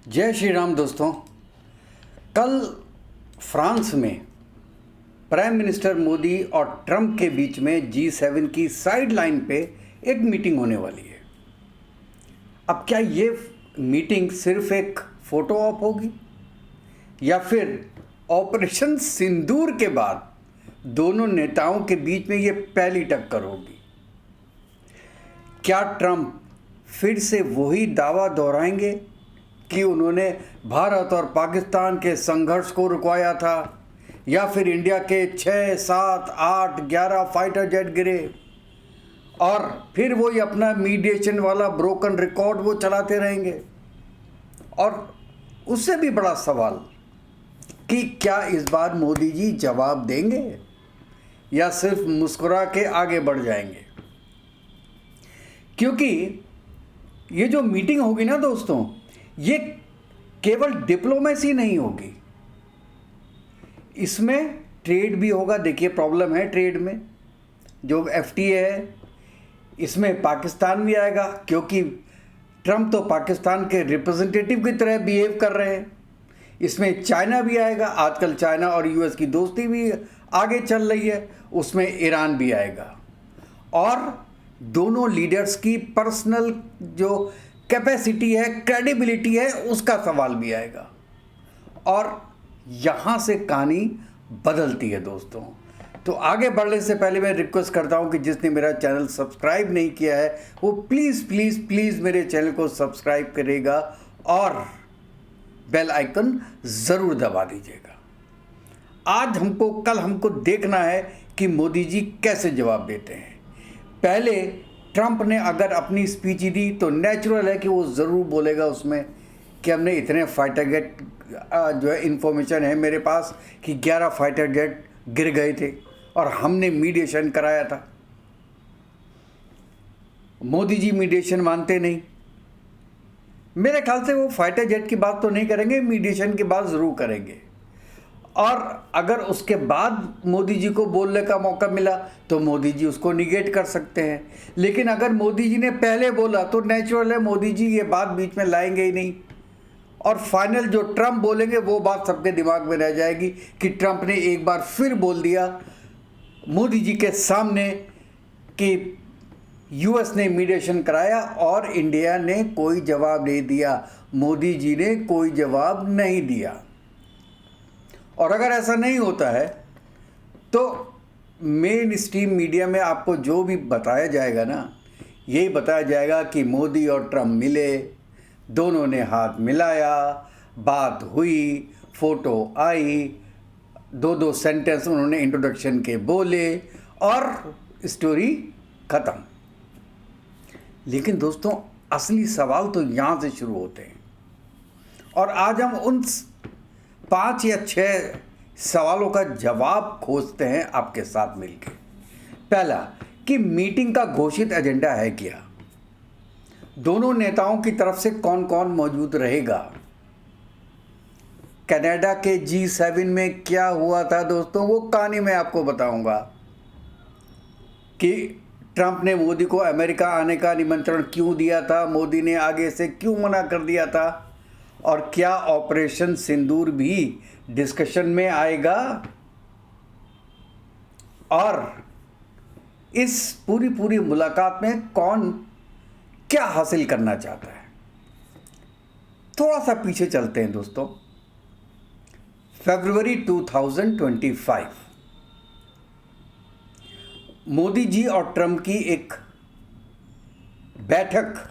जय श्री राम दोस्तों। कल फ्रांस में प्राइम मिनिस्टर मोदी और ट्रंप के बीच में G7 की साइड लाइन पे एक मीटिंग होने वाली है। अब क्या ये मीटिंग सिर्फ एक फोटो ऑप होगी या फिर ऑपरेशन सिंदूर के बाद दोनों नेताओं के बीच में ये पहली टक्कर होगी? क्या ट्रंप फिर से वही दावा दोहराएंगे कि उन्होंने भारत और पाकिस्तान के संघर्ष को रुकवाया था, या फिर इंडिया के 6, 7, 8, 11 फाइटर जेट गिरे और फिर वही अपना मीडिएशन वाला ब्रोकन रिकॉर्ड वो चलाते रहेंगे? और उससे भी बड़ा सवाल कि क्या इस बार मोदी जी जवाब देंगे या सिर्फ मुस्कुरा के आगे बढ़ जाएंगे? क्योंकि ये जो मीटिंग होगी ना दोस्तों, ये केवल डिप्लोमेसी नहीं होगी, इसमें ट्रेड भी होगा। देखिए प्रॉब्लम है ट्रेड में, जो FTA है इसमें पाकिस्तान भी आएगा, क्योंकि ट्रंप तो पाकिस्तान के रिप्रेजेंटेटिव की तरह बिहेव कर रहे हैं। इसमें चाइना भी आएगा, आजकल चाइना और US की दोस्ती भी आगे चल रही है, उसमें ईरान भी आएगा। और दोनों लीडर्स की पर्सनल जो कैपेसिटी है, क्रेडिबिलिटी है, उसका सवाल भी आएगा। और यहाँ से कहानी बदलती है दोस्तों। तो आगे बढ़ने से पहले मैं रिक्वेस्ट करता हूँ कि जिसने मेरा चैनल सब्सक्राइब नहीं किया है वो प्लीज़ प्लीज़ प्लीज़ मेरे चैनल को सब्सक्राइब करेगा और बेल आइकन ज़रूर दबा दीजिएगा। कल हमको देखना है कि मोदी जी कैसे जवाब देते हैं। पहले ट्रंप ने अगर अपनी स्पीच दी तो नेचुरल है कि वो ज़रूर बोलेगा उसमें कि हमने इतने फाइटर जेट जो है इन्फॉर्मेशन है मेरे पास कि 11 फाइटर जेट गिर गए थे और हमने मीडिएशन कराया था। मोदी जी मीडिएशन मानते नहीं। मेरे ख्याल से वो फाइटर जेट की बात तो नहीं करेंगे, मीडिएशन की बात ज़रूर करेंगे। और अगर उसके बाद मोदी जी को बोलने का मौका मिला तो मोदी जी उसको निगेट कर सकते हैं। लेकिन अगर मोदी जी ने पहले बोला तो नेचुरल है मोदी जी ये बात बीच में लाएंगे ही नहीं, और फाइनल जो ट्रंप बोलेंगे वो बात सबके दिमाग में रह जाएगी कि ट्रंप ने एक बार फिर बोल दिया मोदी जी के सामने कि US ने मीडिएशन कराया और इंडिया ने कोई जवाब नहीं दिया, मोदी जी ने कोई जवाब नहीं दिया। और अगर ऐसा नहीं होता है तो मेन स्ट्रीम मीडिया में आपको जो भी बताया जाएगा ना, यही बताया जाएगा कि मोदी और ट्रंप मिले, दोनों ने हाथ मिलाया, बात हुई, फ़ोटो आई, 2-2 सेंटेंस उन्होंने इंट्रोडक्शन के बोले और स्टोरी ख़त्म। लेकिन दोस्तों असली सवाल तो यहाँ से शुरू होते हैं, और आज हम उन 5 या 6 सवालों का जवाब खोजते हैं आपके साथ मिलकर। पहला, कि मीटिंग का घोषित एजेंडा है क्या? दोनों नेताओं की तरफ से कौन कौन मौजूद रहेगा? कनाडा के G7 में क्या हुआ था दोस्तों, वो कहानी मैं आपको बताऊंगा कि ट्रंप ने मोदी को अमेरिका आने का निमंत्रण क्यों दिया था, मोदी ने आगे से क्यों मना कर दिया था, और क्या ऑपरेशन सिंदूर भी डिस्कशन में आएगा, और इस पूरी मुलाकात में कौन क्या हासिल करना चाहता है। थोड़ा सा पीछे चलते हैं दोस्तों। फरवरी 2025 मोदी जी और ट्रंप की एक बैठक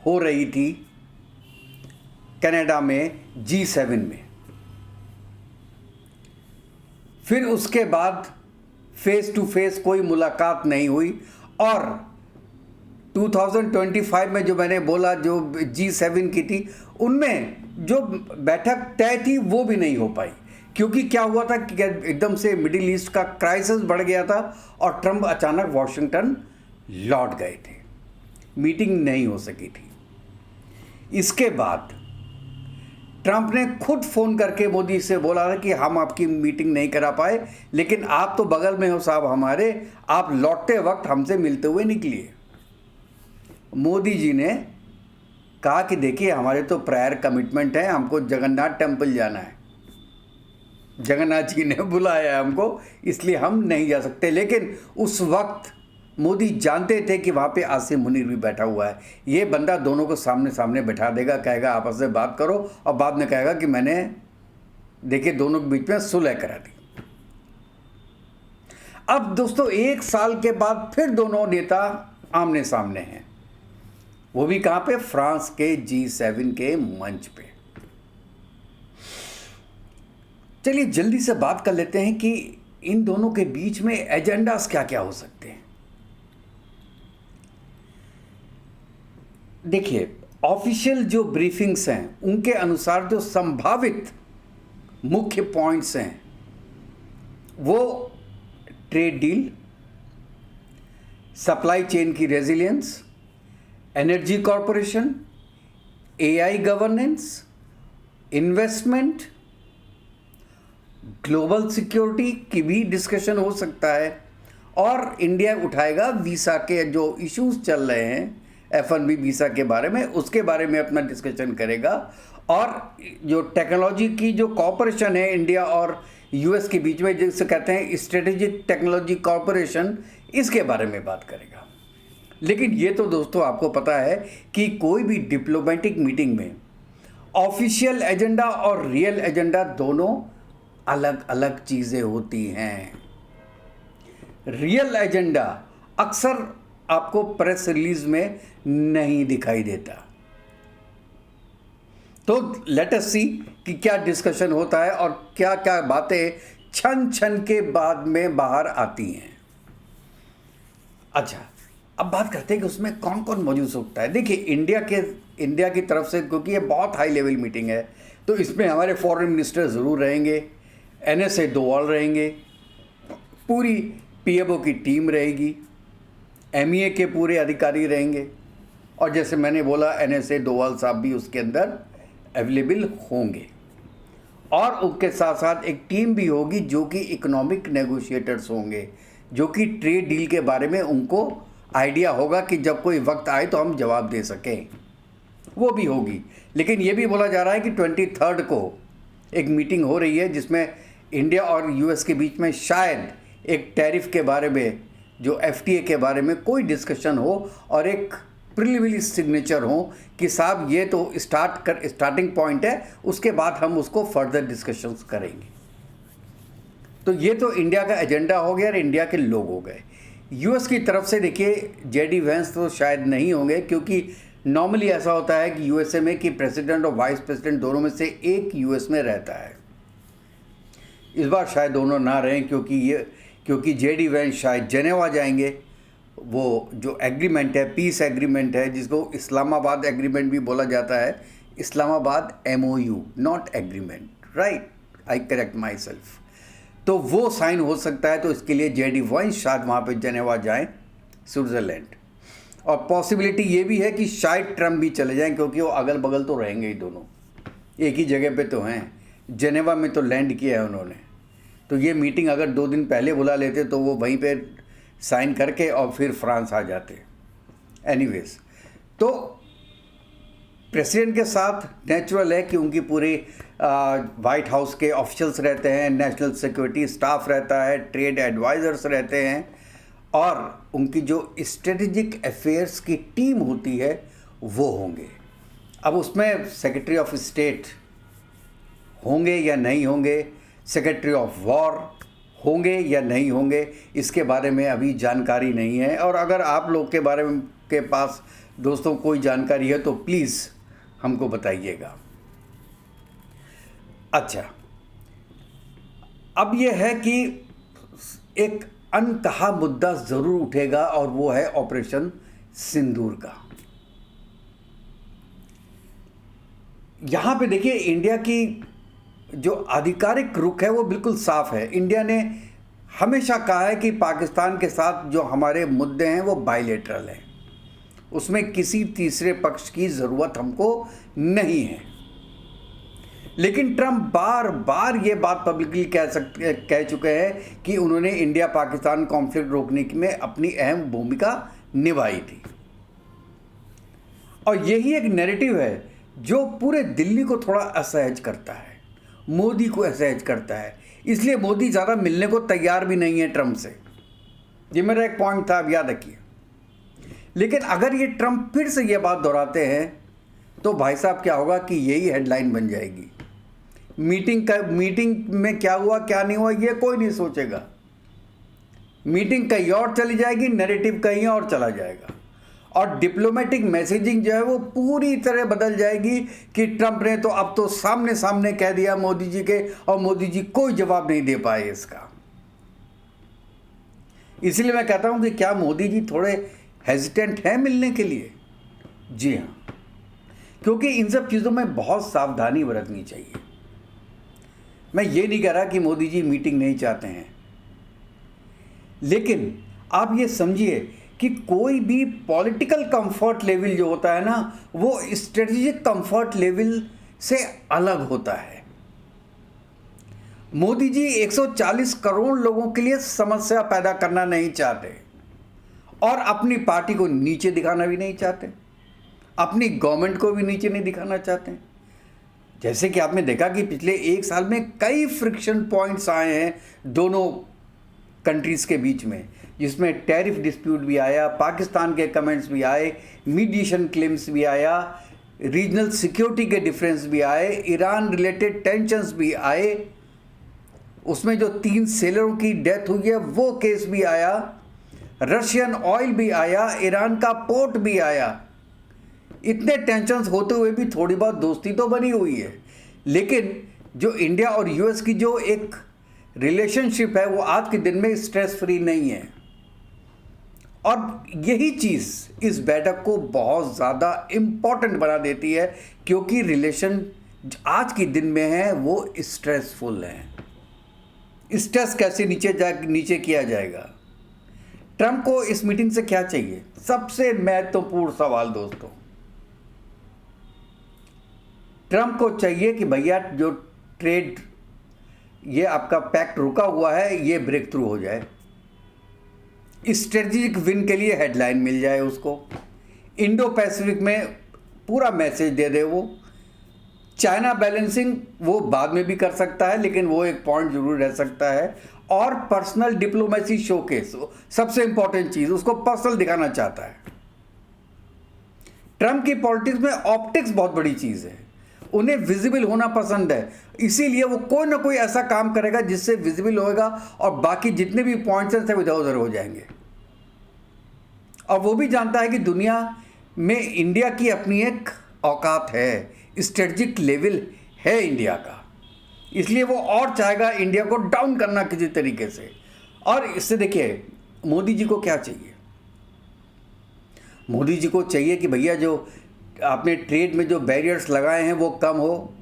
हो रही थी कनाडा में G7 में। फिर उसके बाद फेस टू फेस कोई मुलाकात नहीं हुई, और 2025 में जो मैंने बोला जो G7 की थी उनमें जो बैठक तय थी वो भी नहीं हो पाई। क्योंकि क्या हुआ था कि एकदम से मिडिल ईस्ट का क्राइसिस बढ़ गया था और ट्रंप अचानक वॉशिंगटन लौट गए थे, मीटिंग नहीं हो सकी थी। इसके बाद ट्रंप ने खुद फ़ोन करके मोदी से बोला था कि हम आपकी मीटिंग नहीं करा पाए, लेकिन आप तो बगल में हो साहब हमारे, आप लौटते वक्त हमसे मिलते हुए निकलिए। मोदी जी ने कहा कि देखिए हमारे तो प्रायर कमिटमेंट है, हमको जगन्नाथ टेम्पल जाना है, जगन्नाथ जी ने बुलाया है हमको, इसलिए हम नहीं जा सकते। लेकिन उस वक्त मोदी जानते थे कि वहाँ पे आसिम मुनीर भी बैठा हुआ है, ये बंदा दोनों को सामने सामने बैठा देगा, कहेगा आपस में बात करो, और बाद में कहेगा कि मैंने देखिए दोनों के बीच में सुलह करा दी। अब दोस्तों 1 साल के बाद फिर दोनों नेता आमने सामने हैं, वो भी कहाँ पे, फ्रांस के G7 के मंच पे। चलिए जल्दी से बात कर लेते हैं कि इन दोनों के बीच में एजेंडास क्या क्या हो सकते हैं। देखिए ऑफिशियल जो ब्रीफिंग्स हैं उनके अनुसार जो संभावित मुख्य पॉइंट्स हैं वो ट्रेड डील, सप्लाई चेन की resilience, energy corporation, AI governance, investment, global security की भी डिस्कशन हो सकता है, और इंडिया उठाएगा वीज़ा के जो इश्यूज चल रहे हैं F1B वीज़ा के बारे में, उसके बारे में अपना डिस्कशन करेगा, और जो टेक्नोलॉजी की जो कॉपरेशन है इंडिया और US के बीच में, जिसे कहते हैं स्ट्रेटेजिक टेक्नोलॉजी कॉरपोरेशन, इसके बारे में बात करेगा। लेकिन ये तो दोस्तों आपको पता है कि कोई भी डिप्लोमेटिक मीटिंग में ऑफिशियल एजेंडा और रियल एजेंडा दोनों अलग अलग चीज़ें होती हैं। रियल एजेंडा अक्सर आपको प्रेस रिलीज में नहीं दिखाई देता। तो लेट अस सी कि क्या डिस्कशन होता है और क्या क्या बातें क्षण क्षण के बाद में बाहर आती हैं। अच्छा, अब बात करते हैं कि उसमें कौन कौन मौजूद होता है। देखिए इंडिया की तरफ से, क्योंकि ये बहुत हाई लेवल मीटिंग है, तो इसमें हमारे फॉरेन मिनिस्टर ज़रूर रहेंगे, NSA डोवाल रहेंगे, पूरी PMO की टीम रहेगी, MEA के पूरे अधिकारी रहेंगे, और जैसे मैंने बोला NSA डोवाल साहब भी उसके अंदर अवेलेबल होंगे। और उसके साथ साथ एक टीम भी होगी जो कि इकोनॉमिक नेगोशिएटर्स होंगे, जो कि ट्रेड डील के बारे में उनको आइडिया होगा कि जब कोई वक्त आए तो हम जवाब दे सकें, वो भी होगी। लेकिन ये भी बोला जा रहा है कि 23 को एक मीटिंग हो रही है जिसमें इंडिया और US के बीच में शायद एक टैरिफ के बारे में, जो FTA के बारे में कोई डिस्कशन हो, और एक प्रिलिमिनरी सिग्नेचर हो कि साहब ये तो स्टार्टिंग पॉइंट है, उसके बाद हम उसको फर्दर डिस्कशंस करेंगे। तो ये तो इंडिया का एजेंडा हो गया और इंडिया के लोग हो गए। US की तरफ से देखिए JD वैंस तो शायद नहीं होंगे, क्योंकि नॉर्मली ऐसा होता है कि USA में कि प्रेसिडेंट और वाइस प्रेसिडेंट दोनों में से एक US में रहता है। इस बार शायद दोनों ना रहें, क्योंकि JD वैंस शायद जेनेवा जाएंगे। वो जो एग्रीमेंट है, पीस एग्रीमेंट है, जिसको इस्लामाबाद एग्रीमेंट भी बोला जाता है, Islamabad MOU not agreement, right, I correct my self. तो वो साइन हो सकता है, तो इसके लिए JD वैंस शायद वहाँ पे जेनेवा जाएं, स्विट्ज़रलैंड। और पॉसिबिलिटी ये भी है कि शायद ट्रम्प भी चले जाएं, क्योंकि वो अगल बगल तो रहेंगे ही, दोनों एक ही जगह पे तो हैं, जेनेवा में तो लैंड किया है उन्होंने। तो ये मीटिंग अगर 2 दिन पहले बुला लेते तो वो वहीं पे साइन करके और फिर फ्रांस आ जाते। एनीवेज, तो प्रेसिडेंट के साथ नेचुरल है कि उनकी पूरी वाइट हाउस के ऑफिशियल्स रहते हैं, नेशनल सिक्योरिटी स्टाफ रहता है, ट्रेड एडवाइज़र्स रहते हैं, और उनकी जो स्ट्रेटेजिक अफेयर्स की टीम होती है वो होंगे। अब उसमें सेक्रेटरी ऑफ स्टेट होंगे या नहीं होंगे, सेक्रेटरी ऑफ वॉर होंगे या नहीं होंगे, इसके बारे में अभी जानकारी नहीं है। और अगर आप लोग के बारे में के पास दोस्तों कोई जानकारी है तो प्लीज़ हमको बताइएगा। अच्छा, अब यह है कि एक अनकहा मुद्दा ज़रूर उठेगा, और वो है ऑपरेशन सिंदूर का। यहाँ पे देखिए इंडिया की जो आधिकारिक रुख है वो बिल्कुल साफ है। इंडिया ने हमेशा कहा है कि पाकिस्तान के साथ जो हमारे मुद्दे हैं वो बायलैटरल हैं, उसमें किसी तीसरे पक्ष की ज़रूरत हमको नहीं है। लेकिन ट्रंप बार बार ये बात पब्लिकली कह चुके हैं कि उन्होंने इंडिया पाकिस्तान कॉन्फ्लिक्ट रोकने में अपनी अहम भूमिका निभाई थी। और यही एक नैरेटिव है जो पूरे दिल्ली को थोड़ा असहज करता है, मोदी को असहज करता है। इसलिए मोदी ज़्यादा मिलने को तैयार भी नहीं है ट्रंप से। ये मेरा एक पॉइंट था, अब याद रखिए। लेकिन अगर ये ट्रंप फिर से ये बात दोहराते हैं तो भाई साहब क्या होगा कि यही हेडलाइन बन जाएगी। मीटिंग में क्या हुआ क्या नहीं हुआ ये कोई नहीं सोचेगा। मीटिंग कहीं और चली जाएगी, नैरेटिव कहीं और चला जाएगा, और डिप्लोमेटिक मैसेजिंग जो है वो पूरी तरह बदल जाएगी कि ट्रंप ने तो अब तो सामने सामने कह दिया मोदी जी के, और मोदी जी कोई जवाब नहीं दे पाए इसका। इसलिए मैं कहता हूं कि क्या मोदी जी थोड़े हेजिटेंट हैं मिलने के लिए? जी हाँ, क्योंकि इन सब चीज़ों में बहुत सावधानी बरतनी चाहिए। मैं ये नहीं कह रहा कि मोदी जी मीटिंग नहीं चाहते हैं, लेकिन आप ये समझिए कि कोई भी पॉलिटिकल कंफर्ट लेवल जो होता है ना, वो स्ट्रेटेजिक कंफर्ट लेवल से अलग होता है। मोदी जी 140 करोड़ लोगों के लिए समस्या पैदा करना नहीं चाहते, और अपनी पार्टी को नीचे दिखाना भी नहीं चाहते, अपनी गवर्नमेंट को भी नीचे नहीं दिखाना चाहते। जैसे कि आपने देखा कि पिछले एक साल में कई फ्रिक्शन पॉइंट्स आए हैं दोनों कंट्रीज़ के बीच में, जिसमें टैरिफ डिस्प्यूट भी आया, पाकिस्तान के कमेंट्स भी आए, मीडिएशन क्लेम्स भी आया, रीजनल सिक्योरिटी के डिफरेंस भी आए, ईरान रिलेटेड टेंशन्स भी आए, उसमें जो 3 सेलरों की डेथ हुई है वो केस भी आया, रशियन ऑयल भी आया, ईरान का पोर्ट भी आया। इतने टेंशन्स होते हुए भी थोड़ी बहुत दोस्ती तो बनी हुई है, लेकिन जो इंडिया और यूएस की जो एक रिलेशनशिप है वो आज के दिन में स्ट्रेस फ्री नहीं है। और यही चीज़ इस बैठक को बहुत ज़्यादा इम्पॉर्टेंट बना देती है, क्योंकि रिलेशन आज के दिन में है वो स्ट्रेसफुल है। स्ट्रेस कैसे नीचे किया जाएगा? ट्रंप को इस मीटिंग से क्या चाहिए? सबसे महत्वपूर्ण सवाल दोस्तों, ट्रंप को चाहिए कि भैया जो ट्रेड ये आपका पैक्ट रुका हुआ है ये ब्रेक थ्रू हो जाए, स्ट्रेटेजिक विन के लिए हेडलाइन मिल जाए उसको, इंडो पैसिफिक में पूरा मैसेज दे दे वो। चाइना बैलेंसिंग वो बाद में भी कर सकता है, लेकिन वो एक पॉइंट जरूर रह सकता है। और पर्सनल डिप्लोमेसी शोकेस, सबसे इंपॉर्टेंट चीज, उसको पर्सनल दिखाना चाहता है। ट्रंप की पॉलिटिक्स में ऑप्टिक्स बहुत बड़ी चीज है, उन्हें विजिबल होना पसंद है, इसीलिए वो कोई ना कोई ऐसा काम करेगा जिससे विजिबल होएगा और बाकी जितने भी पॉइंट्स हैं सब इधर उधर हो जाएंगे। और वो भी जानता है कि दुनिया में इंडिया की अपनी एक औकात है, स्ट्रेटजिक लेवल है इंडिया का, इसलिए वो और चाहेगा इंडिया को डाउन करना किसी तरीके से। और इससे देखिए मोदी जी को क्या चाहिए? मोदी जी को चाहिए कि भैया जो आपने ट्रेड में जो बैरियर्स लगाए हैं वो कम हो,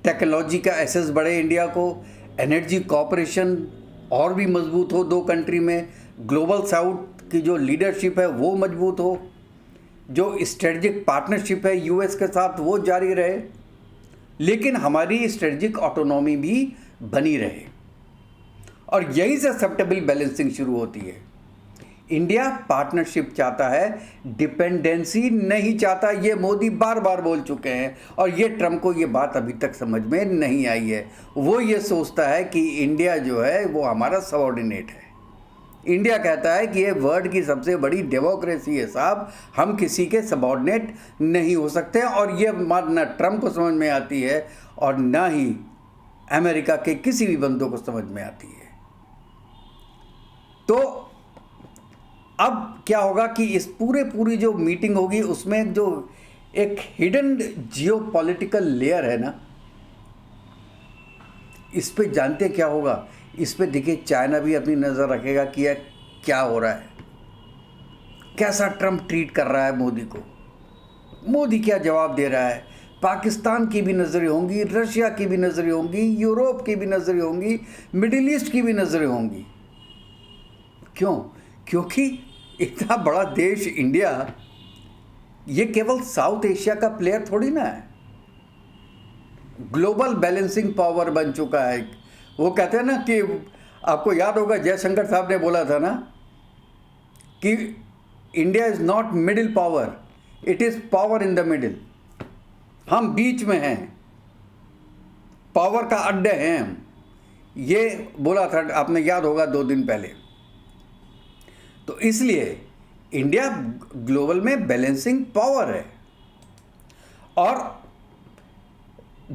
टेक्नोलॉजी का एक्सेस बढ़े इंडिया को, एनर्जी कॉपरेशन और भी मजबूत हो दो कंट्री में, ग्लोबल साउथ की जो लीडरशिप है वो मजबूत हो, जो स्ट्रेटजिक पार्टनरशिप है यूएस के साथ वो जारी रहे, लेकिन हमारी स्ट्रेटजिक ऑटोनॉमी भी बनी रहे। और यहीं से सबटेबल बैलेंसिंग शुरू होती है। इंडिया पार्टनरशिप चाहता है, डिपेंडेंसी नहीं चाहता। ये मोदी बार बार बोल चुके हैं और ये ट्रंप को ये बात अभी तक समझ में नहीं आई है। वो ये सोचता है कि इंडिया जो है वो हमारा सबऑर्डिनेट है। इंडिया कहता है कि ये वर्ल्ड की सबसे बड़ी डेमोक्रेसी है साहब, हम किसी के सबऑर्डिनेट नहीं हो सकते। और ये बात ना ट्रंप को समझ में आती है और ना ही अमेरिका के किसी भी बंदों को समझ में आती है। तो अब क्या होगा कि इस पूरी जो मीटिंग होगी उसमें जो एक हिडन जियोपॉलिटिकल लेयर है ना, इस पे जानते क्या होगा? इस पे देखिए चाइना भी अपनी नज़र रखेगा कि यह क्या हो रहा है, कैसा ट्रंप ट्रीट कर रहा है मोदी को, मोदी क्या जवाब दे रहा है। पाकिस्तान की भी नज़रें होंगी, रशिया की भी नज़रें होंगी, यूरोप की भी नज़रें होंगी, मिडिल ईस्ट की भी नज़रें होंगी। क्यों? क्योंकि इतना बड़ा देश इंडिया ये केवल साउथ एशिया का प्लेयर थोड़ी ना है, ग्लोबल बैलेंसिंग पावर बन चुका है। वो कहते हैं ना कि आपको याद होगा जयशंकर साहब ने बोला था ना कि India is not middle power, it is power in the middle. हम बीच में हैं, पावर का अड्डे हैं हम। ये बोला था, आपने याद होगा 2 दिन पहले। तो इसलिए इंडिया ग्लोबल में बैलेंसिंग पावर है। और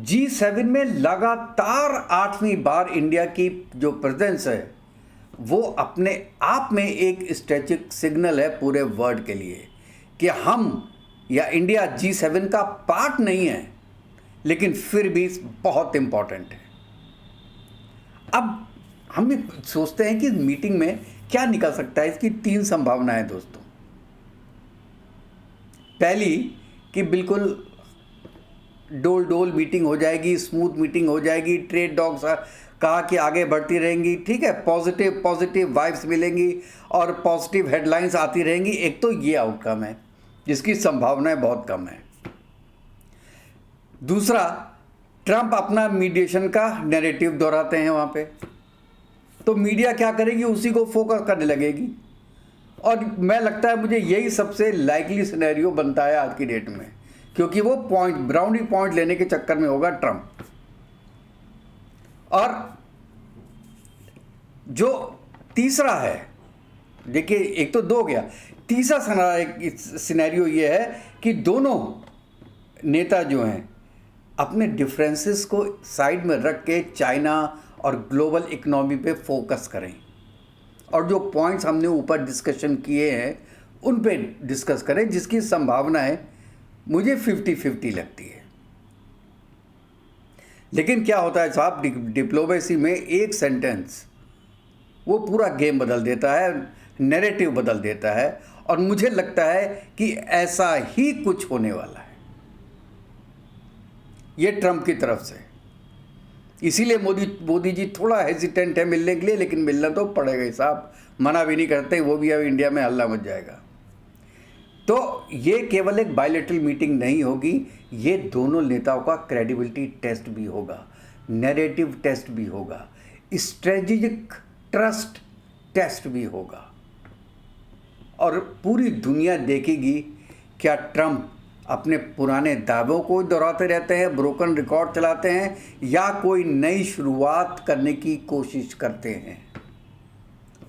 G7 में लगातार 8वीं बार इंडिया की जो प्रेजेंस है वो अपने आप में एक स्ट्रेटेजिक सिग्नल है पूरे वर्ल्ड के लिए कि हम या इंडिया G7 का पार्ट नहीं है, लेकिन फिर भी बहुत इंपॉर्टेंट है। अब हम भी सोचते हैं कि मीटिंग में क्या निकल सकता है। इसकी 3 संभावनाएं दोस्तों। पहली कि बिल्कुल डोल डोल मीटिंग हो जाएगी, स्मूथ मीटिंग हो जाएगी, ट्रेड डॉग्स कहा कि आगे बढ़ती रहेंगी, ठीक है, पॉजिटिव वाइब्स मिलेंगी और पॉजिटिव हेडलाइंस आती रहेंगी। एक तो ये आउटकम है जिसकी संभावनाएं बहुत कम है। दूसरा, ट्रंप अपना मीडिएशन का नैरेटिव दोहराते हैं वहाँ पे, तो मीडिया क्या करेगी, उसी को फोकस करने लगेगी। और मैं लगता है मुझे यही सबसे लाइकली सिनेरियो बनता है आज की डेट में, क्योंकि वो ब्राउनी पॉइंट लेने के चक्कर में होगा ट्रंप। और जो तीसरा है, देखिए एक तो 2 गया, तीसरा सिनेरियो ये है कि दोनों नेता जो हैं अपने डिफरेंसेस को साइड में रख के चाइना और ग्लोबल इकोनॉमी पे फोकस करें और जो पॉइंट्स हमने ऊपर डिस्कशन किए हैं उन पे डिस्कस करें, जिसकी संभावना है मुझे 50-50 लगती है। लेकिन क्या होता है साहब, डिप्लोमेसी में एक सेंटेंस वो पूरा गेम बदल देता है, नैरेटिव बदल देता है। और मुझे लगता है कि ऐसा ही कुछ होने वाला है ये ट्रंप की तरफ से। इसीलिए मोदी जी थोड़ा हेजिटेंट है मिलने के लिए, लेकिन मिलना तो पड़ेगा ही साहब, मना भी नहीं करते, वो भी अब इंडिया में हल्ला मच जाएगा। तो ये केवल एक बायलैटरल मीटिंग नहीं होगी, ये दोनों नेताओं का क्रेडिबिलिटी टेस्ट भी होगा, नैरेटिव टेस्ट भी होगा, स्ट्रेटेजिक ट्रस्ट टेस्ट भी होगा। और पूरी दुनिया देखेगी क्या ट्रंप अपने पुराने दावों को दोहराते रहते हैं, ब्रोकन रिकॉर्ड चलाते हैं, या कोई नई शुरुआत करने की कोशिश करते हैं।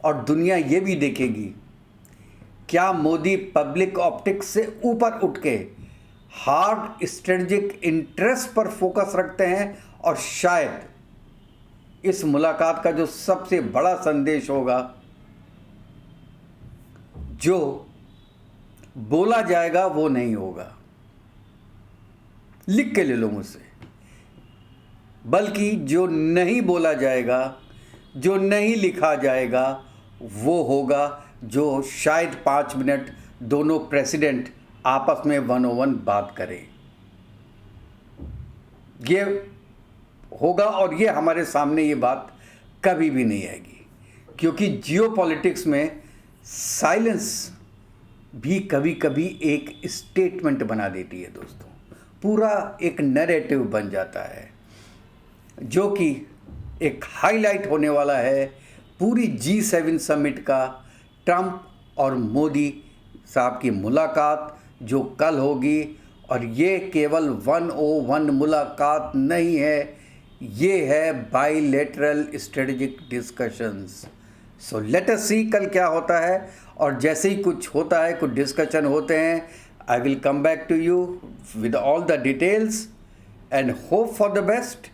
और दुनिया ये भी देखेगी क्या मोदी पब्लिक ऑप्टिक्स से ऊपर उठ के हार्ड स्ट्रेटेजिक इंटरेस्ट पर फोकस रखते हैं। और शायद इस मुलाकात का जो सबसे बड़ा संदेश होगा, जो बोला जाएगा वो नहीं होगा, लिख के ले लो मुझसे, बल्कि जो नहीं बोला जाएगा, जो नहीं लिखा जाएगा, वो होगा जो शायद 5 मिनट दोनों प्रेसिडेंट आपस में 1-on-1 बात करें। ये होगा और ये हमारे सामने ये बात कभी भी नहीं आएगी, क्योंकि जियोपॉलिटिक्स में साइलेंस भी कभी कभी एक स्टेटमेंट बना देती है दोस्तों, पूरा एक नैरेटिव बन जाता है, जो कि एक हाईलाइट होने वाला है पूरी G7 समिट का। ट्रंप और मोदी साहब की मुलाकात जो कल होगी, और ये केवल 101 मुलाकात नहीं है, ये है bilateral strategic discussions. So let us see कल क्या होता है, और जैसे ही कुछ होता है, कुछ डिस्कशन होते हैं, I will come back to you with all the details and hope for the best.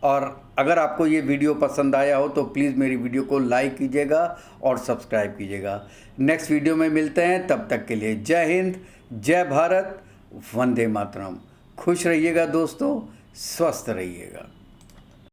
और अगर आपको ये वीडियो पसंद आया हो तो प्लीज़ मेरी वीडियो को लाइक कीजिएगा और सब्सक्राइब कीजिएगा। नेक्स्ट वीडियो में मिलते हैं, तब तक के लिए जय हिंद, जय भारत, वंदे मातरम। खुश रहिएगा दोस्तों, स्वस्थ रहिएगा।